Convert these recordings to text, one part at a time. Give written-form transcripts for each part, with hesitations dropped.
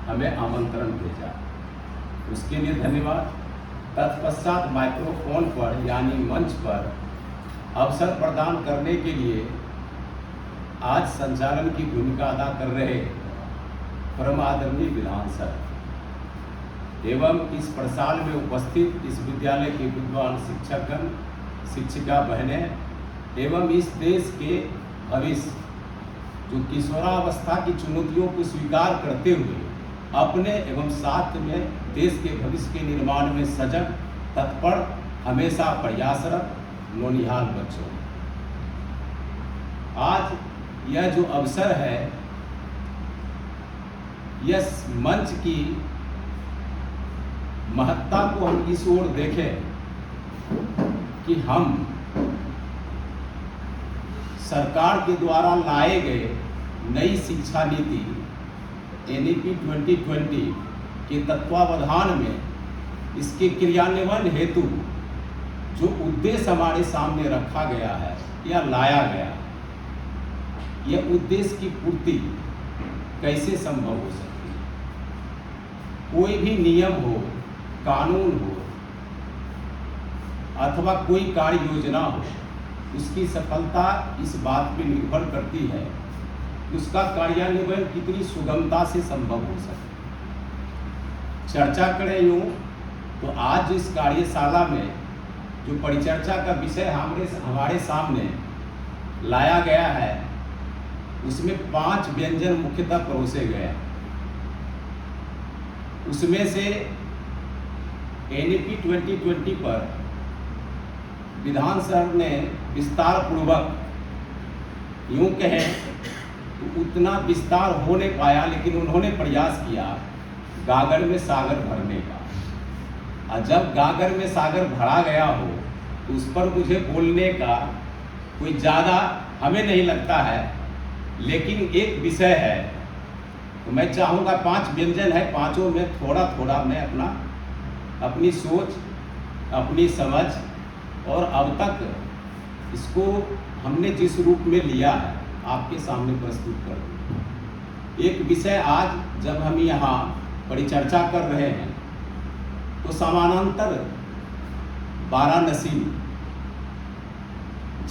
हमें आमंत्रण भेजा, उसके लिए धन्यवाद। तत्पश्चात माइक्रोफोन पर यानी मंच पर अवसर प्रदान करने के लिए आज संचालन की भूमिका अदा कर रहे परम आदरणीय विधान सर एवं इस प्रसाल में उपस्थित इस विद्यालय के विद्वान शिक्षकगण, शिक्षिका बहनें एवं इस देश के भविष्य जो किशोरावस्था की चुनौतियों को स्वीकार करते हुए अपने एवं साथ में देश के भविष्य के निर्माण में सजग, तत्पर, हमेशा प्रयासरत नौनिहाल बच्चों, आज यह जो अवसर है, यह मंच की महत्ता को हम इस ओर देखें कि हम सरकार के द्वारा लाए गए नई शिक्षा नीति NEP 2020 के तत्वावधान में इसके क्रियान्वयन हेतु जो उद्देश्य हमारे सामने रखा गया है या लाया गया, यह उद्देश्य की पूर्ति कैसे संभव हो सकती है। कोई भी नियम हो, कानून हो अथवा कोई कार्य योजना हो, उसकी सफलता इस बात पर निर्भर करती है उसका कार्यान्वयन कितनी सुगमता से संभव हो सके। चर्चा करें यूँ तो आज इस कार्यशाला में जो परिचर्चा का विषय हमारे सामने लाया गया है, उसमें 5 व्यंजन मुख्यतः परोसे गए हैं। उसमें से NEP 2020 पर विधान सर ने विस्तार पूर्वक यूँ कहें तो उतना विस्तार हो नहीं पाया, लेकिन उन्होंने प्रयास किया गागर में सागर भरने का। और जब गागर में सागर भरा गया हो तो उस पर मुझे बोलने का कोई ज़्यादा हमें नहीं लगता है, लेकिन एक विषय है तो मैं चाहूँगा 5 व्यंजन है, पांचों में थोड़ा थोड़ा मैं अपनी सोच, अपनी समझ और अब तक इसको हमने जिस रूप में लिया है आपके सामने प्रस्तुत कर दूँ। एक विषय आज जब हम यहाँ परिचर्चा कर रहे हैं तो समानांतर Varanasi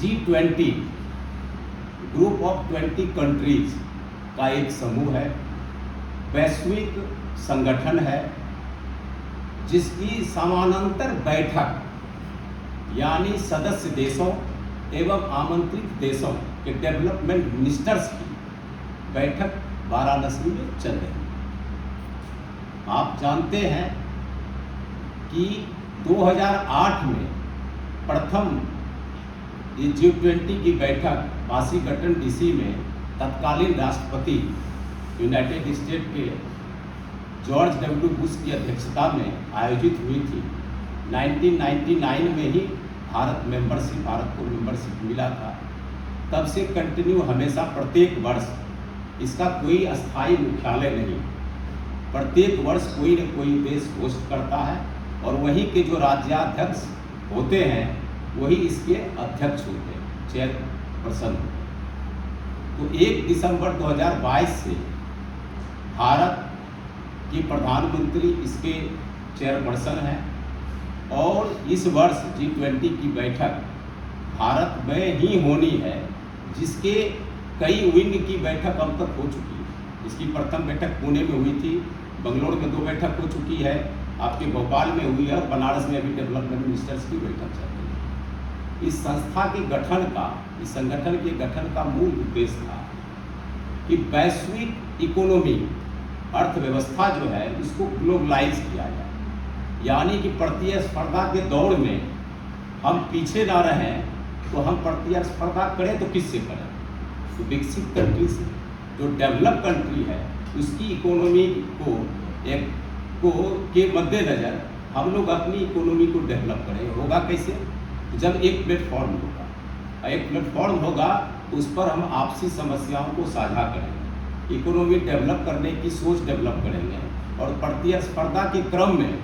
G20 group of 20 countries का एक समूह है, वैश्विक संगठन है, जिसकी समानांतर बैठक यानी सदस्य देशों एवं आमंत्रित देशों के डेवलपमेंट मिनिस्टर्स की बैठक वाराणसी में चल रही है। आप जानते हैं कि 2008 में प्रथम ये G20 की बैठक वाशिंगटन DC में तत्कालीन राष्ट्रपति यूनाइटेड स्टेट के जॉर्ज W. बुश की अध्यक्षता में आयोजित हुई थी। 1999 में ही भारत को मेंबरशिप मिला था। तब से कंटिन्यू हमेशा प्रत्येक वर्ष इसका कोई अस्थायी मुख्यालय नहीं, प्रत्येक वर्ष कोई न कोई देश होस्ट करता है और वहीं के जो राज्याध्यक्ष होते हैं वही इसके अध्यक्ष होते हैं, चेयरपर्सन होते हैं। तो 1 दिसंबर 2022 से भारत की प्रधानमंत्री इसके चेयरपर्सन हैं और इस वर्ष G20 की बैठक भारत में ही होनी है, जिसके कई विंग की बैठक अब तक हो चुकी है। इसकी प्रथम बैठक पुणे में हुई थी, बंगलोर में 2 बैठक हो चुकी है, आपके भोपाल में हुई है और बनारस में अभी डेवलपमेंट मिनिस्टर्स की बैठक चल रही है। इस संस्था के गठन का, इस संगठन के गठन का मूल उद्देश्य था कि वैश्विक इकोनॉमी, अर्थव्यवस्था जो है उसको ग्लोबलाइज किया जाए, यानी कि प्रतिस्पर्धा के दौर में हम पीछे ना रहें। तो हम प्रतिस्पर्धा करें तो किससे करें? तो विकसित कंट्री से। जो डेवलप कंट्री है उसकी इकोनॉमी के मद्देनज़र हम लोग अपनी इकोनॉमी को डेवलप करें। होगा कैसे? जब एक प्लेटफॉर्म होगा, एक प्लेटफॉर्म होगा तो उस पर हम आपसी समस्याओं को साझा करेंगे, इकोनॉमी डेवलप करने की सोच डेवलप करेंगे और प्रतिस्पर्धा के क्रम में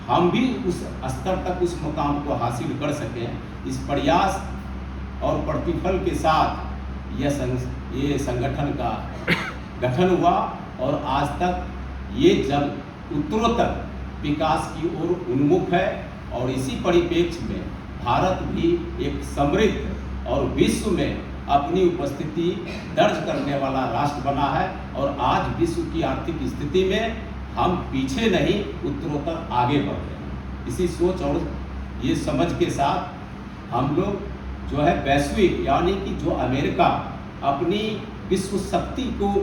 हम भी उस स्तर तक, उस मुकाम को हासिल कर सकें। इस प्रयास और प्रतिफल के साथ ये संगठन का गठन हुआ और आज तक ये जब उत्तरोत्तर विकास की ओर उन्मुख है और इसी परिप्रेक्ष्य में भारत भी एक समृद्ध और विश्व में अपनी उपस्थिति दर्ज करने वाला राष्ट्र बना है। और आज विश्व की आर्थिक स्थिति में हम पीछे नहीं, उत्तरोत्तर आगे बढ़ रहे हैं। इसी सोच और ये समझ के साथ हम लोग जो है वैश्विक, यानी कि जो अमेरिका अपनी विश्व शक्ति को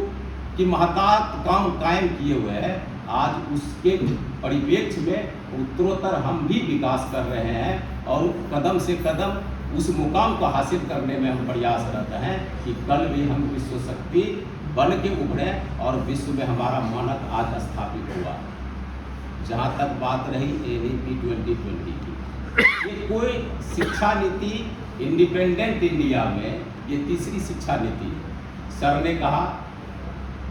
की महत्वाकांक्षा कायम किए हुए है, आज उसके परिप्रेक्ष्य में उत्तरोत्तर हम भी विकास कर रहे हैं और कदम से कदम उस मुकाम को हासिल करने में हम प्रयासरत हैं कि कल भी हम विश्व शक्ति बन के उभरे और विश्व में हमारा मानक आज स्थापित हुआ। जहाँ तक बात रही NEP 2020 की, ये कोई शिक्षा नीति इंडिपेंडेंट इंडिया में ये तीसरी शिक्षा नीति है। सर ने कहा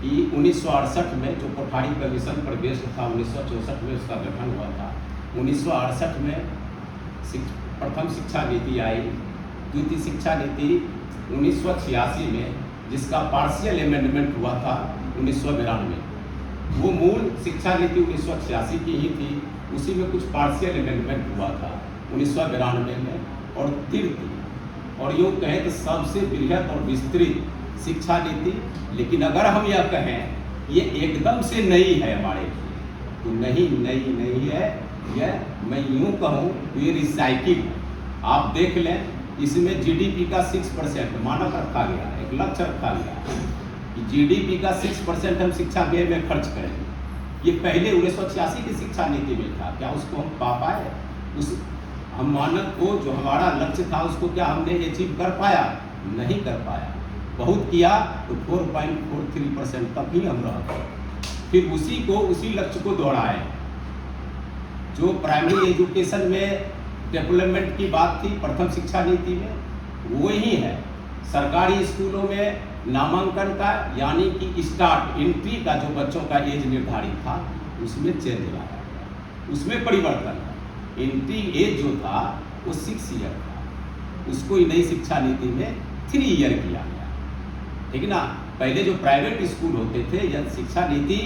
कि 1968 में जो कोठारी कमीशन पर बेस्ड था, 1964 में उसका गठन हुआ था। 1968 में प्रथम शिक्षा नीति आई, द्वितीय शिक्षा नीति 1986 में, जिसका पार्शियल अमेंडमेंट हुआ था 1992। वो मूल शिक्षा नीति 1986 की ही थी, उसी में कुछ पार्शियल अमेंडमेंट हुआ था 1992 में। और तृतीय और यूँ कहें तो सबसे बृहद और विस्तृत शिक्षा नीति, लेकिन अगर हम यह कहें ये एकदम से नई है हमारे लिए, तो नहीं है। यह मैं यूँ कहूँ तो ये रिसाइकिल है। आप देख लें, इसमें GDP का 6% मानक रखा गया है, एक लक्ष्य रखा गया है कि GDP का 6% हम शिक्षा व्यय में खर्च करेंगे। ये पहले 1986 की शिक्षा नीति में था। क्या उसको हम पा पाए? उस हम मानक को, जो हमारा लक्ष्य था, उसको क्या हमने अचीव कर पाया? नहीं कर पाया। बहुत किया तो 4.43% तक ही हम रह गए। फिर उसी लक्ष्य को दोहराए। जो प्राइमरी एजुकेशन में डेवलपमेंट की बात थी प्रथम शिक्षा नीति में, वही है। सरकारी स्कूलों में नामांकन का, यानी कि स्टार्ट एंट्री का जो बच्चों का एज निर्धारित था, उसमें चेंज लाया गया, उसमें परिवर्तन है। एंट्री एज जो था वो 6 ईयर था, उसको नई शिक्षा नीति में 3 ईयर किया गया, ठीक ना। पहले जो प्राइवेट स्कूल होते थे, यह शिक्षा नीति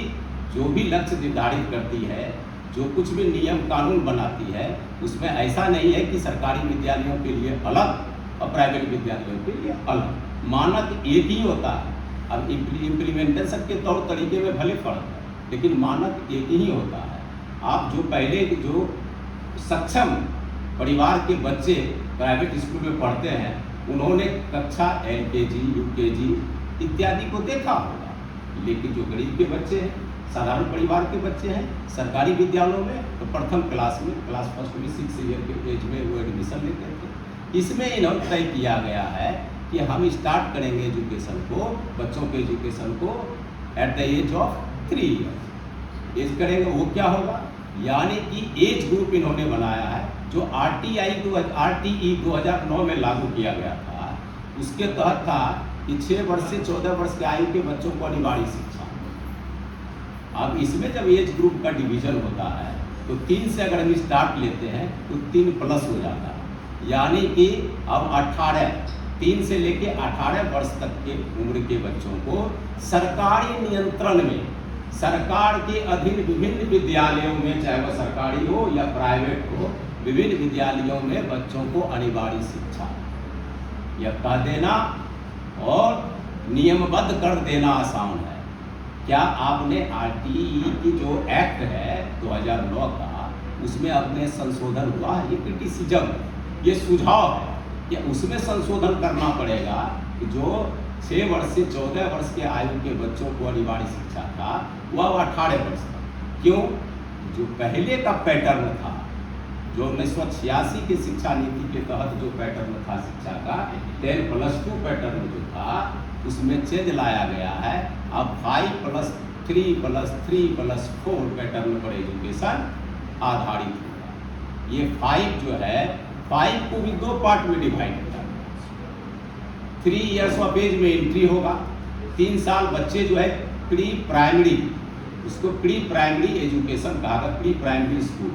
जो भी लक्ष्य निर्धारित करती है, जो कुछ भी नियम कानून बनाती है, उसमें ऐसा नहीं है कि सरकारी विद्यालयों के लिए अलग और प्राइवेट विद्यालयों के लिए अलग। मानक एक ही होता है। अब इम्प्लीमेंटेशन के तौर तरीके में भले फर्क है, लेकिन मानक एक ही होता है। आप जो पहले जो सक्षम परिवार के बच्चे प्राइवेट स्कूल में पढ़ते हैं, उन्होंने कक्षा LKG, UKG इत्यादि को देखा होगा, लेकिन जो गरीब के बच्चे हैं, साधारण परिवार के बच्चे हैं, सरकारी विद्यालयों में तो प्रथम क्लास में, क्लास फर्स्ट में 6 ईयर के एज में वो एडमिशन लेते थे। इसमें इन्होंने तय किया गया है कि हम स्टार्ट करेंगे एजुकेशन को, बच्चों के एजुकेशन को at the age of 3 year age करेंगे। वो क्या होगा, यानी कि एज ग्रुप इन्होंने बनाया है जो RTE 2009 में लागू किया गया था। उसके तहत था कि 6 वर्ष से 14 वर्ष के आयु के बच्चों को अनिवार्य शिक्षा। अब इसमें जब एज ग्रुप का डिवीजन होता है तो 3 से अगर हम स्टार्ट लेते हैं तो 3+ हो जाता है, यानी कि अब 3 से लेके 18 वर्ष तक के उम्र के बच्चों को सरकारी नियंत्रण में, सरकार के अधीन विभिन्न विद्यालयों में, चाहे वह सरकारी हो या प्राइवेट हो, विभिन्न विद्यालयों में बच्चों को अनिवार्य शिक्षा यह कह देना और नियमबद्ध कर देना आसान है। क्या आपने RTE की जो एक्ट है 2009 का, उसमें अपने संशोधन हुआ है? ये क्रिटिसिज्म, ये सुझाव है कि उसमें संशोधन करना पड़ेगा कि जो 6 वर्ष से 14 वर्ष के आयु के बच्चों को अनिवार्य शिक्षा था वह 18 वर्ष तक। क्यों? जो पहले का पैटर्न था, जो 1986 की शिक्षा नीति के तहत जो पैटर्न था शिक्षा का, 10+2 पैटर्न जो था, उसमें चेंज लाया गया है। अब 5+3+3+4 पैटर्न पर एजुकेशन आधारित होगा। ये 5 जो है, 5 को भी 2 पार्ट में डिवाइड किया गया। 3 ईयर्स ऑफ एज में एंट्री होगा। 3 साल बच्चे जो है प्री प्राइमरी, उसको प्री प्राइमरी एजुकेशन कहा था, प्री प्राइमरी स्कूल।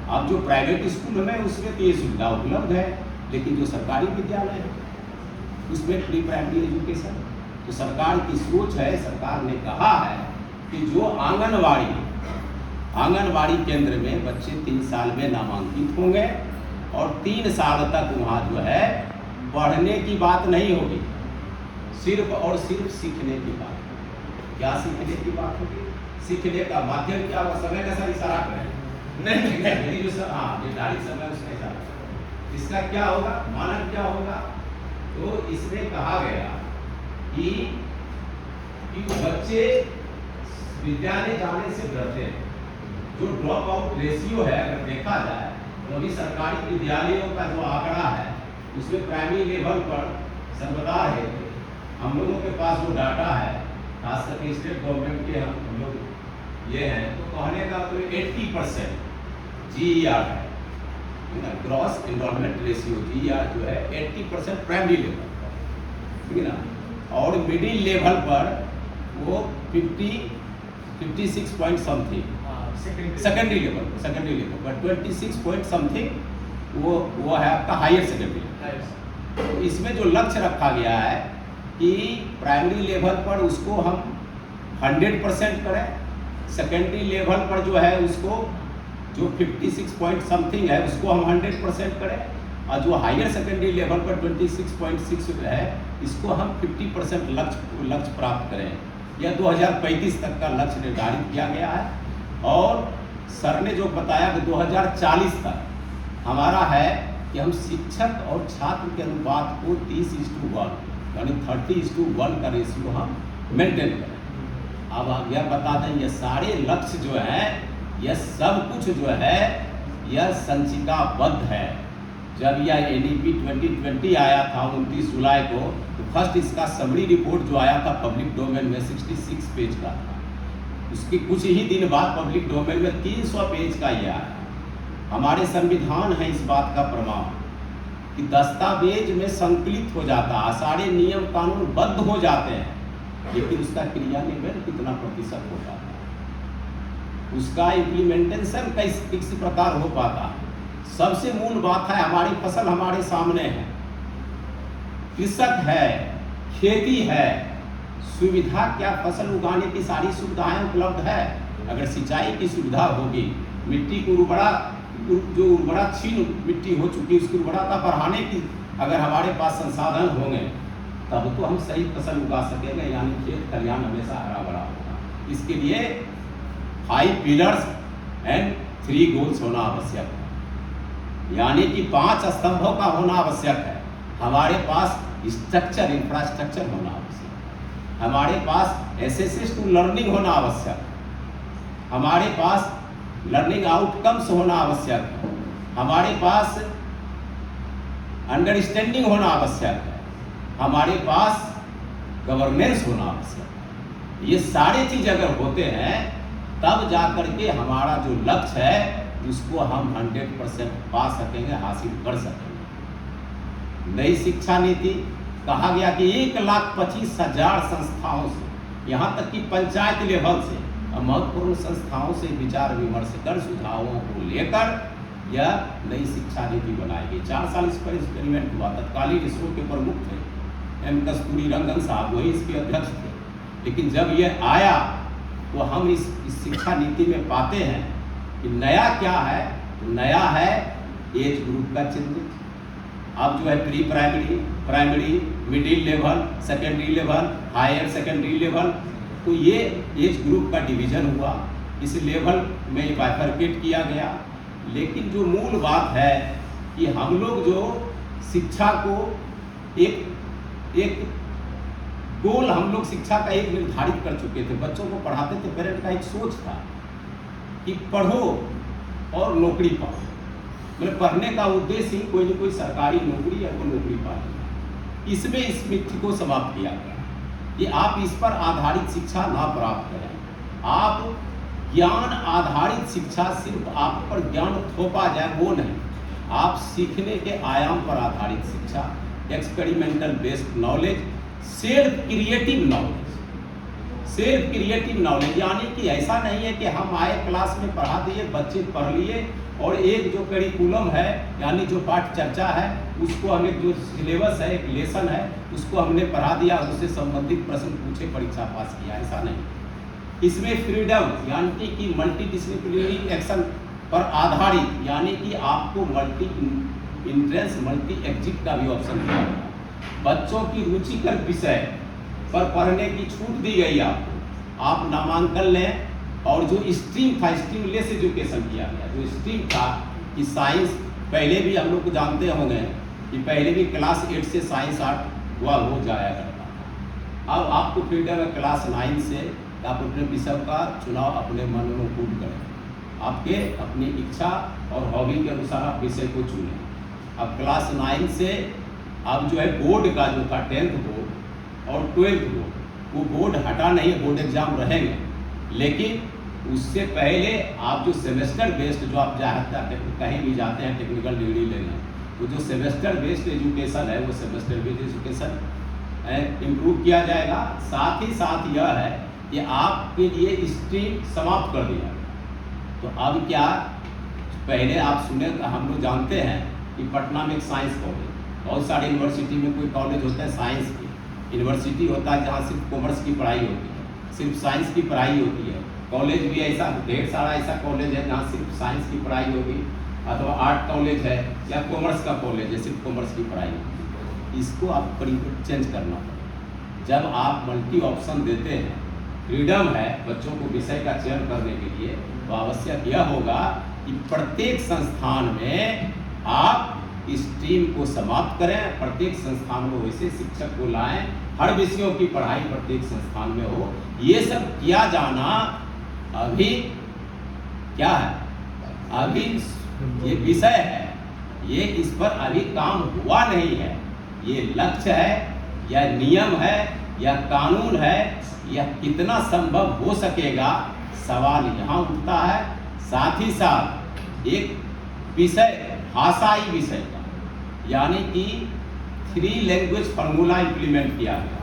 अब जो प्राइवेट स्कूल में उसमें तो ये सुविधा उपलब्ध है, लेकिन जो सरकारी विद्यालय है उसमें प्री प्राइमरी एजुकेशन। तो सरकार की सोच है, सरकार ने कहा है कि जो आंगनवाड़ी केंद्र में बच्चे 3 साल में नामांकित होंगे और 3 साल तक वहाँ जो है पढ़ने की बात नहीं होगी, सिर्फ और सिर्फ सीखने की बात। क्या सीखने की बात होगी? सीखने का माध्यम क्या होगा? समय का सर इशारा करें नहीं जो सर हाँ निर्धारित समय उसका इशारा। इसका क्या होगा? मानक क्या होगा? तो इसमें कहा गया कि बच्चे विद्यालय जाने से डरते हैं। जो ड्रॉप आउट रेशियो है अगर देखा जाए तो अभी सरकारी विद्यालयों का जो आंकड़ा है उसमें प्राइमरी लेवल पर सर्वदा है, हम लोगों के पास जो डाटा है खास करके स्टेट गवर्नमेंट के हम लोग ये हैं, तो कहने का तो 80% GER है, ग्रॉस एनरोलमेंट रेशियो GER जो है 80% प्राइमरी लेवल पर, ठीक है ना। और मिडिल लेवल पर वो 56 पॉइंट समथिंग, सेकेंडरी लेवल पर 26 पॉइंट समथिंग वो है आपका हायर सेकेंडरी। तो इसमें जो लक्ष्य रखा गया है कि प्राइमरी लेवल पर उसको हम 100% करें, सेकेंडरी लेवल पर जो है उसको जो 56 पॉइंट समथिंग है उसको हम 100% करें, और जो हायर सेकेंडरी लेवल पर 26.6 है इसको हम 50% लक्ष्य प्राप्त करें। यह 2035 तक का लक्ष्य निर्धारित किया गया है। और सर ने जो बताया कि 2040 तक हमारा है कि हम शिक्षक और छात्र के अनुपात को 30:1 यानी 30:1 का रेशियो हम मेंटेन करें। अब हम यह बता दें ये सारे लक्ष्य जो हैं यह सब कुछ जो है यह संचिकाबद्ध है। जब यह NEP 2020 आया था 29 जुलाई को, तो फर्स्ट इसका समरी रिपोर्ट जो आया था पब्लिक डोमेन में 66 पेज का था। उसके कुछ ही दिन बाद पब्लिक डोमेन में 300 पेज का यह आया। हमारे संविधान है इस बात का प्रमाण कि दस्तावेज में संकलित हो जाता है, सारे नियम कानून बद्ध हो जाते हैं, लेकिन उसका क्रियान्वयन कितना प्रतिशत हो पाता है, उसका इम्प्लीमेंटेशन किस प्रकार हो पाता है। सबसे मूल बात है हमारी फसल हमारे सामने है, कृषक है, खेती है, सुविधा क्या फसल उगाने की सारी सुविधाएं उपलब्ध है। अगर सिंचाई की सुविधा होगी, मिट्टी को जो उर्वरा क्षीण मिट्टी हो चुकी उसकी उर्वरता बढ़ाने की अगर हमारे पास संसाधन होंगे तब तो हम सही फसल उगा सकेंगे, यानी खेत खलिहान हमेशा हरा भरा होगा। इसके लिए 5 पिलर्स एंड 3 गोल्स होना आवश्यक है, यानी कि 5 स्तंभों का होना आवश्यक है। हमारे पास स्ट्रक्चर इंफ्रास्ट्रक्चर होना आवश्यक है, हमारे पास एसेसेस टू लर्निंग होना आवश्यक है, हमारे पास लर्निंग आउटकम्स होना आवश्यक है, हमारे पास अंडरस्टैंडिंग होना आवश्यक है, हमारे पास गवर्नेंस होना आवश्यक है। ये सारे चीज अगर होते हैं तब जाकर के हमारा जो लक्ष्य है उसको हम 100% पा सकेंगे, हासिल कर सकेंगे। नई शिक्षा नीति कहा गया कि 1,25,000 संस्थाओं से, यहाँ तक कि पंचायत लेवल से महत्वपूर्ण संस्थाओं से विचार विमर्श कर सुझावों को लेकर यह नई शिक्षा नीति बनाई गई। 4 साल इस पर एक्सपेरिमेंट हुआ। तत्कालीन इसरो के प्रमुख थे M कस्तूरी रंगन साहब, वही इसके अध्यक्ष थे। लेकिन जब यह आया तो हम इस शिक्षा नीति में पाते हैं कि नया क्या है, तो नया है एज ग्रुप का चिन्हित। अब जो है pre primary, primary, middle level, secondary level, higher secondary level, तो ये एज ग्रुप का डिवीजन हुआ, इस लेवल में बाइफरकेट किया गया। लेकिन जो मूल बात है कि हम लोग जो शिक्षा को एक गोल हम लोग शिक्षा का एक निर्धारित कर चुके थे। बच्चों को पढ़ाते थे, पेरेंट का एक सोच था कि पढ़ो और नौकरी पाओ, मतलब पढ़ने का उद्देश्य ही कोई न कोई सरकारी नौकरी या कोई नौकरी पाओ। इसमें इस मिथ्य को समाप्त किया गया कि आप इस पर आधारित शिक्षा ना प्राप्त करें। आप ज्ञान आधारित शिक्षा सिर्फ आप पर ज्ञान थोपा जाए वो नहीं, आप सीखने के आयाम पर आधारित शिक्षा, experimental based knowledge, self creative knowledge, यानी कि ऐसा नहीं है कि हम आए क्लास में पढ़ा दिए, बच्चे पढ़ लिए और एक जो करिकुलम है यानी जो पाठ चर्चा है उसको हमें जो सिलेबस है, एक लेसन है, उसको हमने पढ़ा दिया, उससे संबंधित प्रश्न पूछे, परीक्षा पास किया, ऐसा नहीं। इसमें फ्रीडम यानी कि मल्टी डिसिप्लिनरी एक्शन पर आधारित, यानी कि आपको मल्टी इंट्रेंस मल्टी एग्जिट का भी ऑप्शन दिया गया। बच्चों की रुचिकर विषय पर पढ़ने की छूट दी गई आपको, आप नामांकन लें। और जो स्ट्रीम था, स्ट्रीमलेस एजुकेशन किया गया। जो स्ट्रीम था कि साइंस, पहले भी हम लोग को जानते होंगे कि पहले भी क्लास 8 से साइंस आर्ट हुआ हो जाया करता था। अब आपको फ्रीडम है क्लास 9 से आप अपने विषय का चुनाव अपने मन में पूर्ण करें, आपके अपनी इच्छा और हॉबी के अनुसार आप विषय को चुनें। अब क्लास 9 से अब जो है बोर्ड का जो था 10th बोर्ड और 12th बोर्ड, वो बोर्ड हटा नहीं, बोर्ड एग्जाम रहेंगे। लेकिन उससे पहले आप जो सेमेस्टर बेस्ड, जो आप कहीं भी जाते हैं टेक्निकल डिग्री लेने, तो जो सेमेस्टर बेस्ड एजुकेशन है वो सेमेस्टर बेस्ड एजुकेशन इम्प्रूव किया जाएगा। साथ ही साथ यह है कि आपके लिए स्ट्रीम समाप्त कर दिया। तो अब क्या, पहले आप सुने, हम लोग जानते हैं कि पटना में एक साइंस कॉलेज, बहुत सारे यूनिवर्सिटी में कोई कॉलेज होता है साइंस की, यूनिवर्सिटी होता है जहाँ सिर्फ कॉमर्स की पढ़ाई होती है, सिर्फ साइंस की पढ़ाई होती है। कॉलेज भी ऐसा, ढेर सारा ऐसा कॉलेज है जहाँ सिर्फ साइंस की पढ़ाई होगी, अथवा आर्ट कॉलेज है या कॉमर्स का कॉलेज है, सिर्फ कॉमर्स की पढ़ाई होगी। इसको आप चेंज करना पड़ेगा। जब आप मल्टी ऑप्शन देते हैं, फ्रीडम है बच्चों को विषय का चयन करने के लिए, तो आवश्यक यह होगा कि प्रत्येक संस्थान में आप स्ट्रीम को समाप्त करें, प्रत्येक संस्थान में वैसे शिक्षक को लाएं, हर विषयों की पढ़ाई प्रत्येक संस्थान में हो। ये सब किया जाना अभी क्या है, अभी ये विषय है, ये इस पर अभी काम हुआ नहीं है। ये लक्ष्य है या नियम है या कानून है या कितना संभव हो सकेगा, सवाल यहाँ उठता है। साथ ही साथ एक विषय, भाषाई विषय का, यानी कि 3 लैंग्वेज फार्मूला इम्प्लीमेंट किया गया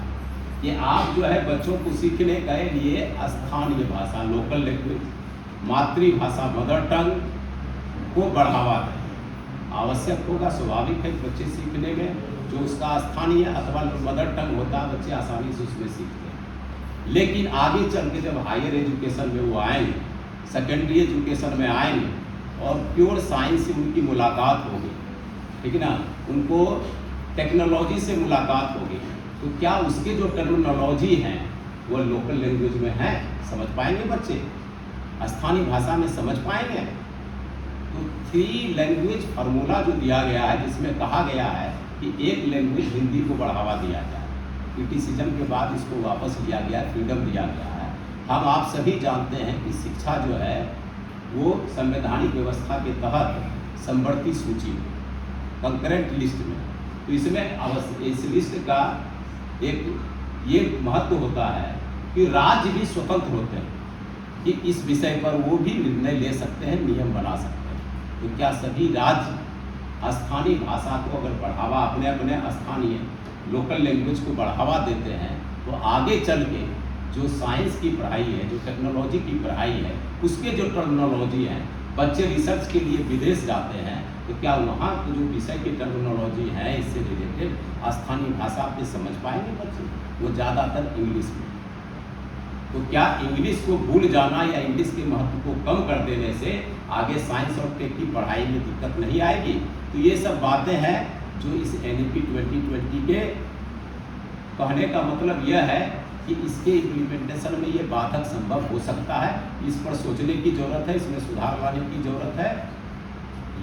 कि आप जो है बच्चों को सीखने के लिए स्थानीय भाषा, लोकल लैंग्वेज, मातृभाषा, मदर टंग को बढ़ावा दें। आवश्यक होगा, स्वाभाविक है, बच्चे सीखने में जो उसका स्थानीय अथवा मदर टंग होता है, बच्चे आसानी से उसमें सीखते हैं। लेकिन आगे चल के जब हायर एजुकेशन में वो आएंगे, सेकेंडरी एजुकेशन में आएंगे और प्योर साइंस से उनकी मुलाकात होगी, ठीक है ना, उनको टेक्नोलॉजी से मुलाकात होगी, तो क्या उसके जो टर्मिनोलॉजी हैं वो लोकल लैंग्वेज में है, समझ पाएंगे बच्चे, स्थानीय भाषा में समझ पाएंगे। तो 3 लैंग्वेज फार्मूला जो दिया गया है, जिसमें कहा गया है कि एक लैंग्वेज हिंदी को बढ़ावा दिया जाए, क्रिटिसिज्म के बाद इसको वापस लिया गया, फ्रीडम दिया गया है। हम आप सभी जानते हैं कि शिक्षा जो है वो संवैधानिक व्यवस्था के तहत समवर्ती सूची में, कंकरेंट लिस्ट में, तो इसमें इस लिस्ट का एक ये महत्व होता है कि राज्य भी स्वतंत्र होते हैं कि इस विषय पर वो भी निर्णय ले सकते हैं, नियम बना सकते हैं। तो क्या सभी राज्य स्थानीय भाषा को अगर बढ़ावा, अपने अपने स्थानीय लोकल लैंग्वेज को बढ़ावा देते हैं, तो आगे चल के जो साइंस की पढ़ाई है, जो टेक्नोलॉजी की पढ़ाई है, उसके जो टर्मिनोलॉजी है, बच्चे रिसर्च के लिए विदेश जाते हैं, तो क्या वहाँ की जो विषय की टर्मिनोलॉजी है इससे रिलेटेड स्थानीय भाषा पे समझ पाएंगे बच्चे? वो ज़्यादातर इंग्लिश में। तो क्या इंग्लिश को भूल जाना या इंग्लिश के महत्व को कम कर देने से आगे साइंस और टेक की पढ़ाई में दिक्कत नहीं आएगी? तो ये सब बातें हैं जो इस NEP 2020 के कहने का मतलब यह है कि इसके इम्प्लीमेंटेशन में ये बाधक संभव हो सकता है। इस पर सोचने की ज़रूरत है, इसमें सुधार लाने की ज़रूरत है।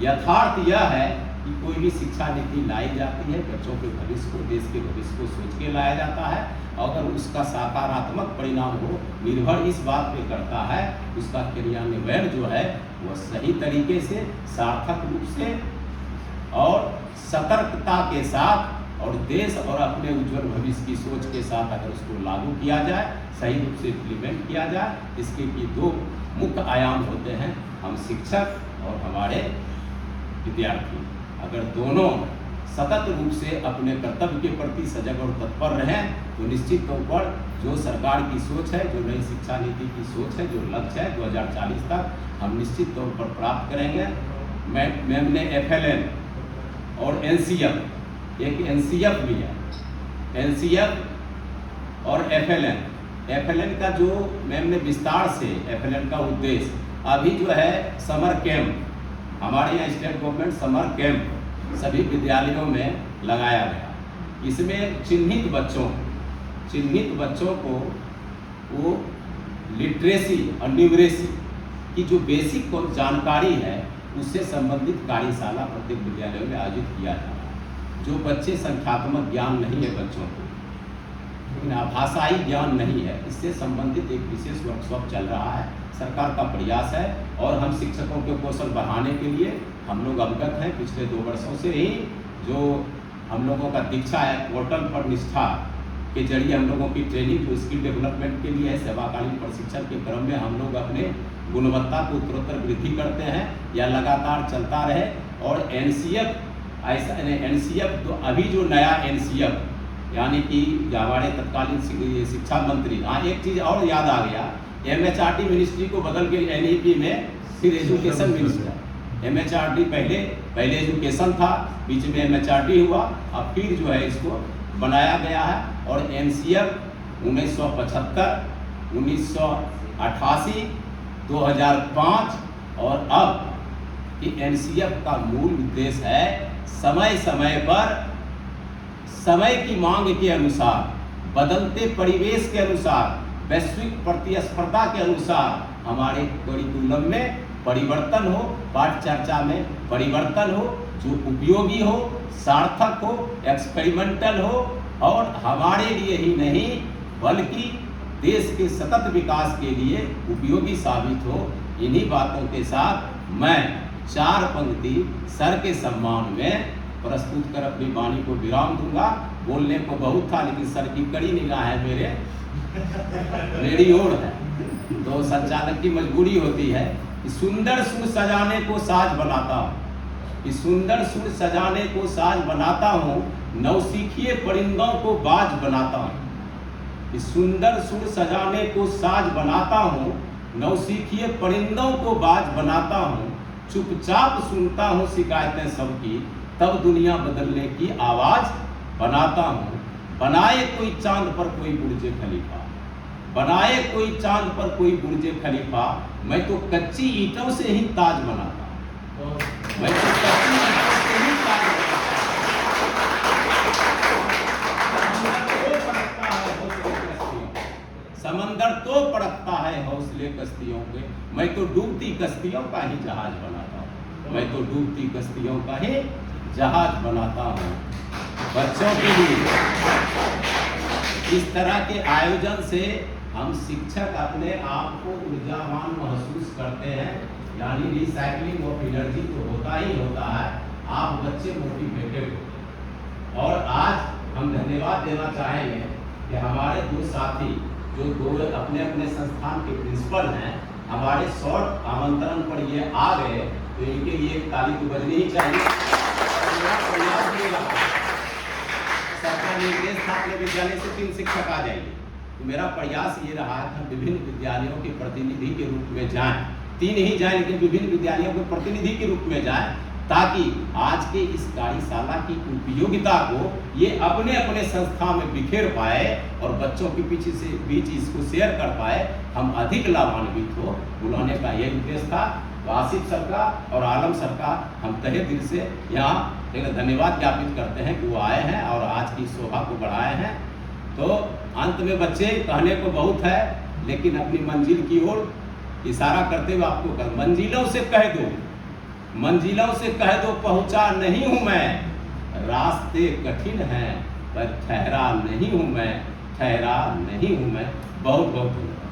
यथार्थ यह है कि कोई भी शिक्षा नीति लाई जाती है, बच्चों के भविष्य को, देश के भविष्य को सोच के लाया जाता है। अगर उसका सकारात्मक परिणाम हो, निर्भर इस बात पे करता है उसका क्रियान्वयन जो है वह सही तरीके से, सार्थक रूप से और सतर्कता के साथ और देश और अपने उज्जवल भविष्य की सोच के साथ अगर उसको लागू किया जाए, सही रूप से इम्प्लीमेंट किया जाए, इसके की 2 मुख्य आयाम होते हैं, हम शिक्षक और हमारे विद्यार्थी। अगर दोनों सतत रूप से अपने कर्तव्य के प्रति सजग और तत्पर रहें, तो निश्चित तौर पर जो सरकार की सोच है, जो नई शिक्षा नीति की सोच है, जो लक्ष्य है 2040 तक, हम निश्चित तौर पर प्राप्त करेंगे। मैम ने FLN और NCF, एक NCF भी है, NCF और FLN, FLN का जो मैम ने विस्तार से FLN का उद्देश्य अभी जो है समर कैंप, हमारे यहाँ स्टेट गवर्नमेंट समर कैंप सभी विद्यालयों में लगाया गया। इसमें चिन्हित बच्चों को वो लिटरेसी और न्यूमरेसी की जो बेसिक जानकारी है उससे संबंधित कार्यशाला प्रत्येक विद्यालयों में आयोजित किया जा रहा है। जो बच्चे संख्यात्मक ज्ञान नहीं है बच्चों को, लेकिन भाषाई ज्ञान नहीं है, इससे संबंधित एक विशेष वर्कशॉप चल रहा है। सरकार का प्रयास है और हम शिक्षकों के कौशल बढ़ाने के लिए हम लोग अवगत हैं। पिछले 2 वर्षों से ही जो हम लोगों का दीक्षा है पोर्टल पर निष्ठा के जरिए हम लोगों की ट्रेनिंग जो स्किल डेवलपमेंट के लिए है, सेवाकालीन प्रशिक्षण के क्रम में हम लोग अपने गुणवत्ता को उत्तरोत्तर वृद्धि करते हैं, या लगातार चलता रहे। और NCF ऐसा NCF तो अभी जो नया NCF यानी कि हमारे तत्कालीन शिक्षा मंत्री, हाँ एक चीज़ और याद आ गया, MHRD मिनिस्ट्री को बदल के NEP में फिर एजुकेशन मिनिस्टर, MHRD पहले एजुकेशन था, बीच में MHRD हुआ, अब फिर जो है इसको बनाया गया है। और NCF 1975, 1988, 2005 और अब कि NCF का मूल उद्देश्य है समय समय पर समय की मांग के अनुसार, बदलते परिवेश के अनुसार, वैश्विक प्रतिस्पर्धा के अनुसार हमारे करिकुलम में परिवर्तन हो, पाठचर्चा में परिवर्तन हो, जो उपयोगी हो, सार्थक हो, एक्सपेरिमेंटल हो और हमारे लिए ही नहीं बल्कि देश के सतत विकास के लिए उपयोगी साबित हो। इन्हीं बातों के साथ मैं 4 पंक्ति सर के सम्मान में प्रस्तुत कर अपनी वाणी को विराम दूंगा। बोलने को बहुत था लेकिन सर की कड़ी निगाहें मेरी ओर है, तो संचालक की मजबूरी होती है। सुंदर सुर सजाने को साज बनाता हूँ, इस सुंदर सुर सजाने को साज बनाता हूँ, नौसिखिए परिंदों को बाज बनाता हूँ। इस सुंदर सुर सजाने को साज बनाता हूँ, नौसिखिए परिंदों को बाज बनाता हूँ। चुपचाप सुनता हूँ शिकायतें सबकी, तब दुनिया बदलने की आवाज बनाता हूँ। बनाए कोई चांद पर कोई बुर्ज खलीफा, बनाए कोई चांद पर कोई बुर्ज खलीफा, मैं तो कच्ची ईंटों से ही ताज बनाता हूँ। मैं तो कच्ची ईंटों से ही ताज बनाता हूँ। समंदर तो पड़कता है हौसले कश्तियों के, मैं तो डूबती कश्तियों का ही जहाज बनाता हूँ। मैं तो डूबती कश्तियों का ही जहाज बनाता हूँ। बच्चों के लिए इस तरह के आयोजन से हम शिक्षक अपने आप को ऊर्जावान महसूस करते हैं, यानी रिसाइकलिंग ऑफ एनर्जी तो होता ही होता है। आप बच्चे मोटिवेटेड हो। और आज हम धन्यवाद देना चाहेंगे कि हमारे 2 साथी जो 2 अपने अपने संस्थान के प्रिंसिपल हैं, हमारे शॉर्ट आमंत्रण पर ये आ गए, तो इनके लिए एक ताली तो बजनी ही चाहिए। सरकार निर्देश था अपने विद्यालय से 3 शिक्षक आ जाएंगे, तो मेरा प्रयास ये रहा है कि विभिन्न विद्यालयों के प्रतिनिधि के रूप में जाएं, 3 ही जाएं लेकिन विभिन्न विद्यालयों के प्रतिनिधि के रूप में जाएं, ताकि आज के इस कार्यशाला की उपयोगिता को ये अपने अपने संस्था में बिखेर पाए और बच्चों के बीच इसको शेयर कर पाए, हम अधिक लाभान्वित हो। बुलाने का यही उद्देश्य था। तो आसिफ सर का और आलम सर का हम तहे दिल से यहाँ एक धन्यवाद ज्ञापित करते हैं कि वो आए हैं और आज की शोभा को बढ़ाए हैं। तो अंत में बच्चे कहने को बहुत है, लेकिन अपनी मंजिल की ओर इशारा करते हुए आपको कर, मंजिलों से कह दो, मंजिलों से कह दो पहुंचा नहीं हूं मैं, रास्ते कठिन हैं पर ठहरा नहीं हूं मैं, ठहरा नहीं हूं मैं। बहुत बहुत धन्यवाद।